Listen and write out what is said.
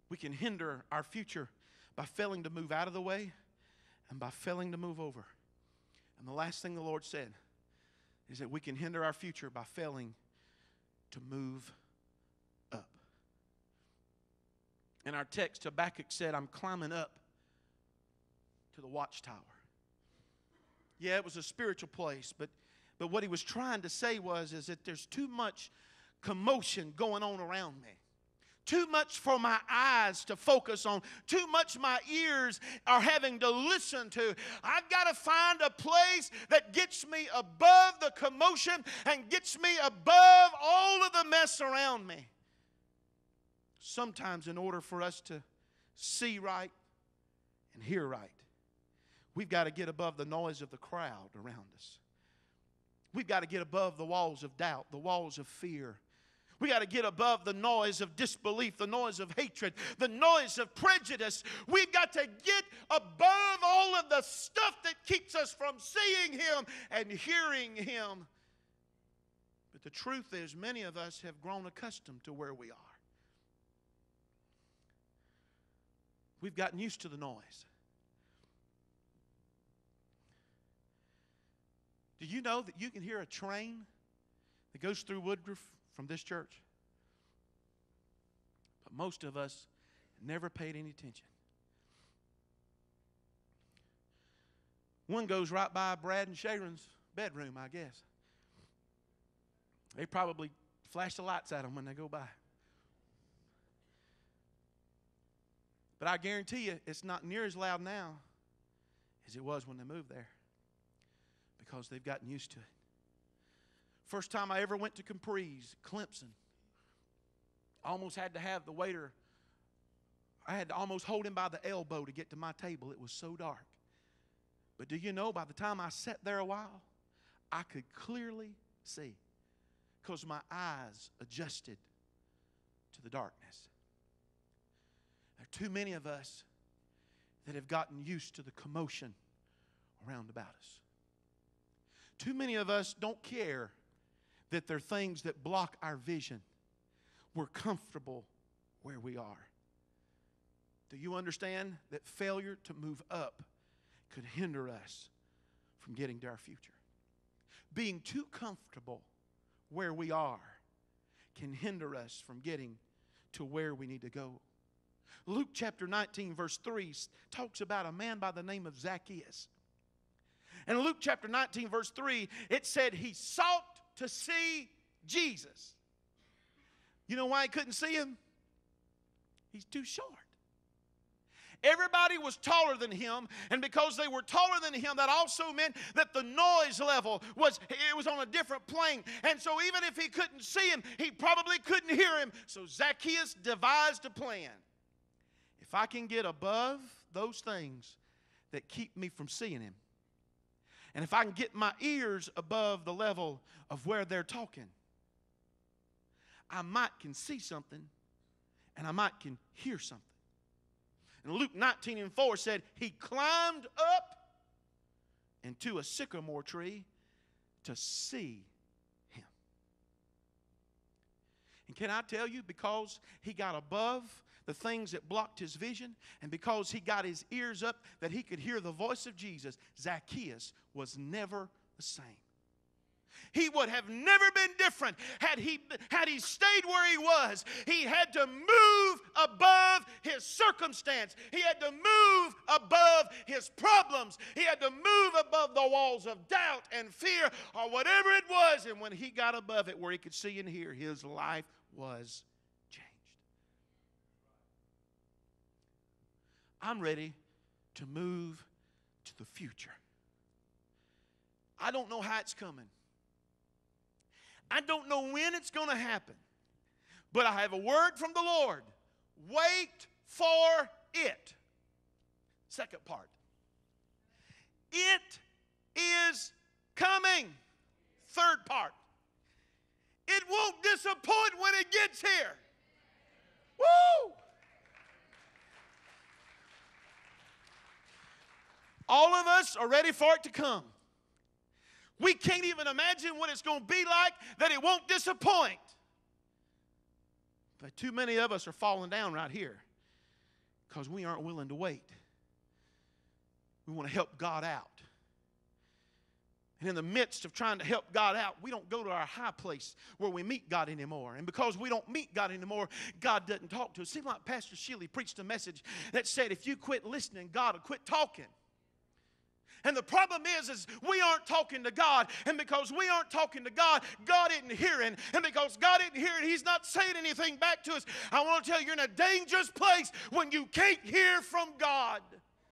We can hinder our future by failing to move out of the way and by failing to move over. And the last thing the Lord said is that we can hinder our future by failing to move up. In our text, Habakkuk said, I'm climbing up to the watchtower. Yeah, it was a spiritual place, but what he was trying to say is that there's too much commotion going on around me. Too much for my eyes to focus on. Too much my ears are having to listen to. I've got to find a place that gets me above the commotion and gets me above all of the mess around me. Sometimes in order for us to see right and hear right, we've got to get above the noise of the crowd around us. We've got to get above the walls of doubt, the walls of fear. We got to get above the noise of disbelief, the noise of hatred, the noise of prejudice. We've got to get above all of the stuff that keeps us from seeing Him and hearing Him. But the truth is, many of us have grown accustomed to where we are. We've gotten used to the noise. Do you know that you can hear a train that goes through Woodruff from this church? But most of us never paid any attention. One goes right by Brad and Sharon's bedroom, I guess. They probably flash the lights at them when they go by. But I guarantee you, it's not near as loud now as it was when they moved there, because they've gotten used to it. First time I ever went to Capri's, Clemson, I almost had to have the waiter, I had to almost hold him by the elbow to get to my table. It was so dark. But do you know, by the time I sat there a while, I could clearly see, because my eyes adjusted to the darkness. There are too many of us that have gotten used to the commotion around about us. Too many of us don't care that there are things that block our vision. We're comfortable where we are. Do you understand that failure to move up could hinder us from getting to our future? Being too comfortable where we are can hinder us from getting to where we need to go. Luke chapter 19 verse 3 talks about a man by the name of Zacchaeus. And in Luke chapter 19 verse 3, it said he sought to see Jesus. You know why he couldn't see Him? He's too short. Everybody was taller than him, and because they were taller than him, that also meant that the noise level was on a different plane. And so even if he couldn't see Him, he probably couldn't hear Him. So Zacchaeus devised a plan. If I can get above those things that keep me from seeing Him, and if I can get my ears above the level of where they're talking, I might can see something, and I might can hear something. And Luke 19:4 said he climbed up into a sycamore tree to see Him. And can I tell you, because he got above the things that blocked his vision, and because he got his ears up that he could hear the voice of Jesus, Zacchaeus was never the same. He would have never been different had he stayed where he was. He had to move above his circumstance. He had to move above his problems. He had to move above the walls of doubt and fear or whatever it was. And when he got above it where he could see and hear, his life was changed. I'm ready to move to the future. I don't know how it's coming. I don't know when it's going to happen. But I have a word from the Lord. Wait for it. Second part. It is coming. Third part. It won't disappoint when it gets here. Woo! All of us are ready for it to come. We can't even imagine what it's going to be like, that it won't disappoint. But too many of us are falling down right here because we aren't willing to wait. We want to help God out. And in the midst of trying to help God out, we don't go to our high place where we meet God anymore. And because we don't meet God anymore, God doesn't talk to us. It seems like Pastor Shelley preached a message that said, if you quit listening, God will quit talking. And the problem is we aren't talking to God. And because we aren't talking to God, God isn't hearing. And because God isn't hearing, He's not saying anything back to us. I want to tell you, you're in a dangerous place when you can't hear from God.